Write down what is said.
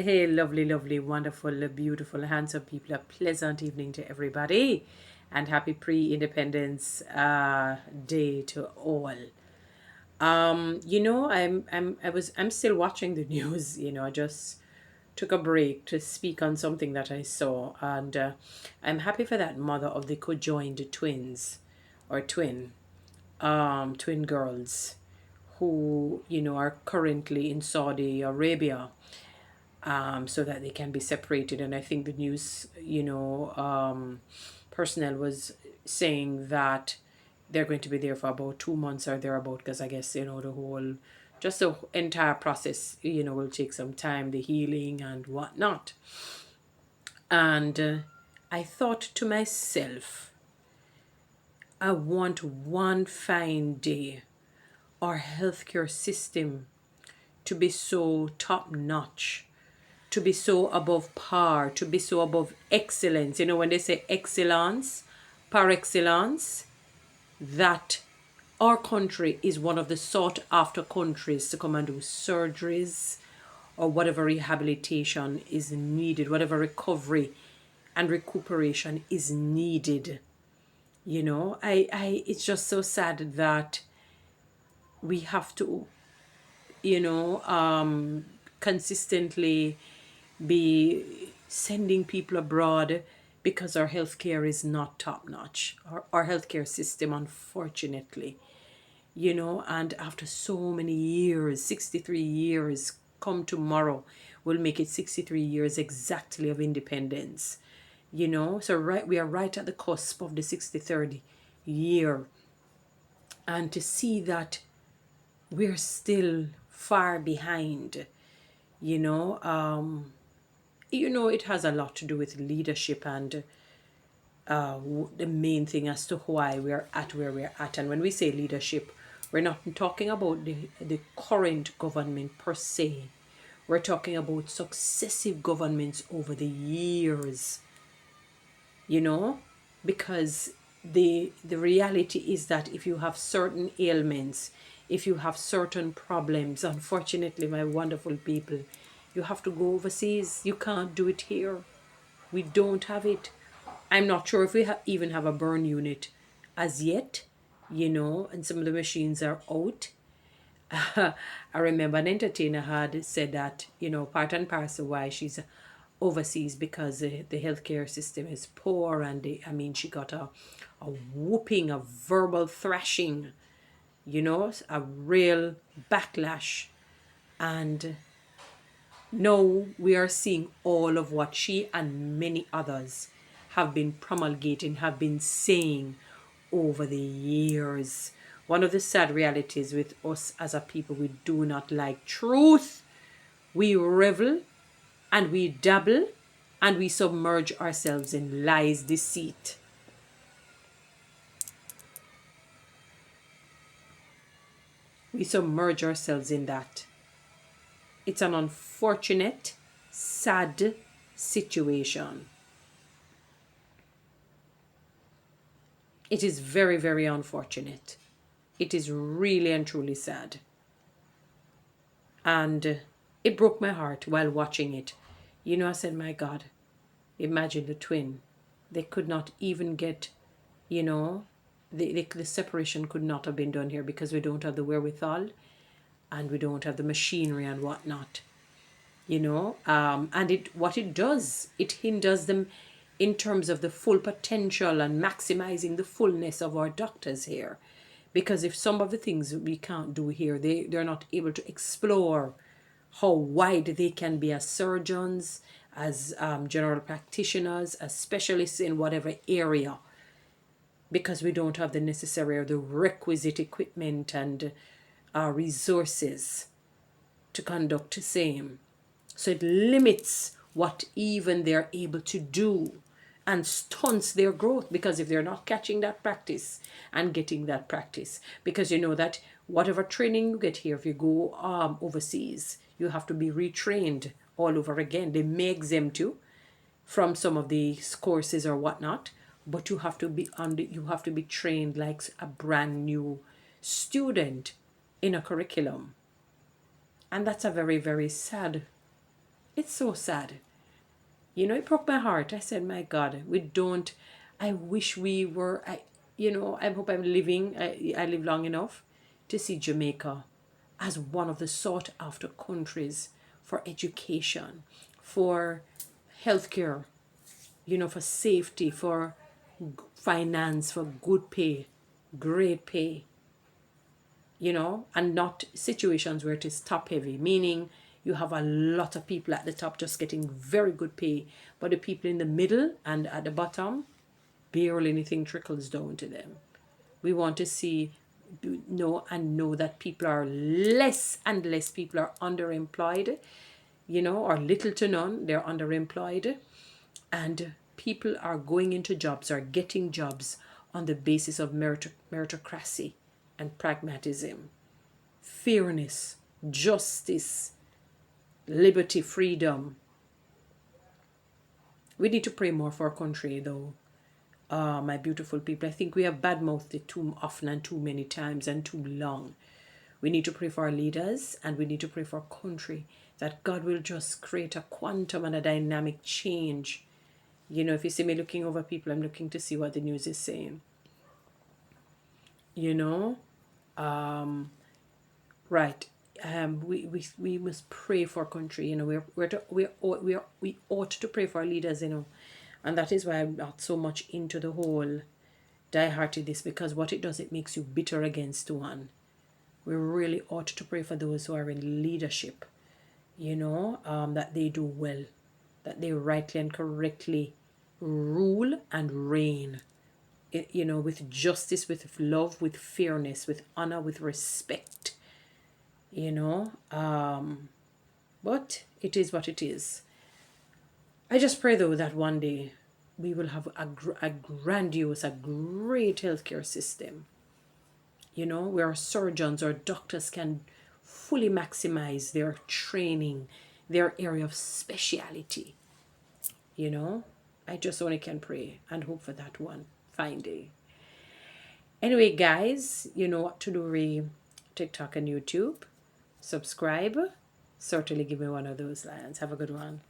Hey, lovely, lovely, wonderful, beautiful, handsome people. A pleasant evening to everybody, and happy pre-Independence Day to all. I'm still watching the news. I just took a break to speak on something that I saw, and I'm happy for that mother of the conjoined twins, or twin girls, who are currently in Saudi Arabia, so that they can be separated. And I think the news, personnel was saying that they're going to be there for about 2 months or thereabout, because I guess, just the entire process, will take some time, the healing and whatnot. And I thought to myself, I want one fine day our healthcare system to be so top notch, to be so above par, to be so above excellence. When they say excellence, par excellence, that our country is one of the sought after countries to come and do surgeries or whatever rehabilitation is needed, whatever recovery and recuperation is needed. It's just so sad that we have to, you know, um, consistently be sending people abroad because our healthcare is not top notch. Our healthcare system, unfortunately, and after so many years, 63 years, come tomorrow, we'll make it 63 years exactly of independence. So we are right at the cusp of the 63rd year, and to see that we're still far behind, you know um it has a lot to do with leadership, and the main thing as to why we're at where we're at. And when we say leadership, we're not talking about the current government per se. We're talking about successive governments over the years, you know because the reality is that if you have certain ailments, if you have certain problems, unfortunately, my wonderful people, you have to go overseas. You can't do it here. We don't have it. I'm not sure if we even have a burn unit as yet, and some of the machines are out. I remember an entertainer had said that, part and parcel why she's overseas, because the healthcare system is poor. And she got a whooping, a verbal thrashing, a real backlash. And now we are seeing all of what she and many others have been promulgating, have been saying over the years. One of the sad realities with us as a people, we do not like truth. We revel and we dabble and we submerge ourselves in lies, deceit. We submerge ourselves in that. It's an unfortunate, sad situation. It is very, very unfortunate. It is really and truly sad. And it broke my heart while watching it. I said, my God, imagine the twin. They could not even get, you know, the separation could not have been done here because we don't have the wherewithal and we don't have the machinery and whatnot. And what it does, it hinders them in terms of the full potential and maximizing the fullness of our doctors here. Because if some of the things we can't do here, they're not able to explore how wide they can be as surgeons, as general practitioners, as specialists in whatever area, because we don't have the necessary or the requisite equipment and resources to conduct the same. So it limits what even they're able to do and stunts their growth, because if they're not catching that practice and getting that practice, because you know that whatever training you get here, if you go overseas, you have to be retrained all over again. They may exempt you from some of these courses or whatnot, but you have to be trained like a brand new student in a curriculum. And that's a very, very sad It's so sad. You know, it broke my heart. I said, my God, we don't, I wish we were, I hope I live long enough to see Jamaica as one of the sought after countries for education, for healthcare, for safety, for finance, for good pay, great pay, and not situations where it is top heavy, meaning you have a lot of people at the top just getting very good pay, but the people in the middle and at the bottom, barely anything trickles down to them. We want to see, know that people are less and less people are underemployed, or little to none, they're underemployed, and people are going into jobs or getting jobs on the basis of meritocracy and pragmatism, fairness, justice, liberty, freedom. We need to pray more for our country, though, my beautiful people. I think we have badmouthed it too often and too many times and too long. We need to pray for our leaders and we need to pray for our country, that God will just create a quantum and a dynamic change. If you see me looking over people, I'm looking to see what the news is saying. You know, right? We must pray for our country. We ought to pray for our leaders. And that is why I'm not so much into the whole die-heartedness, because what it does, it makes you bitter against one. We really ought to pray for those who are in leadership. That they do well, that they rightly and correctly rule and reign. With justice, with love, with fairness, with honor, with respect. But it is what it is. I just pray, though, that one day we will have a grandiose, a great healthcare system, where surgeons or doctors can fully maximize their training, their area of speciality. I just only can pray and hope for that one fine day. Anyway, guys, you know what to do, TikTok and YouTube. Subscribe. Certainly give me one of those lines. Have a good one.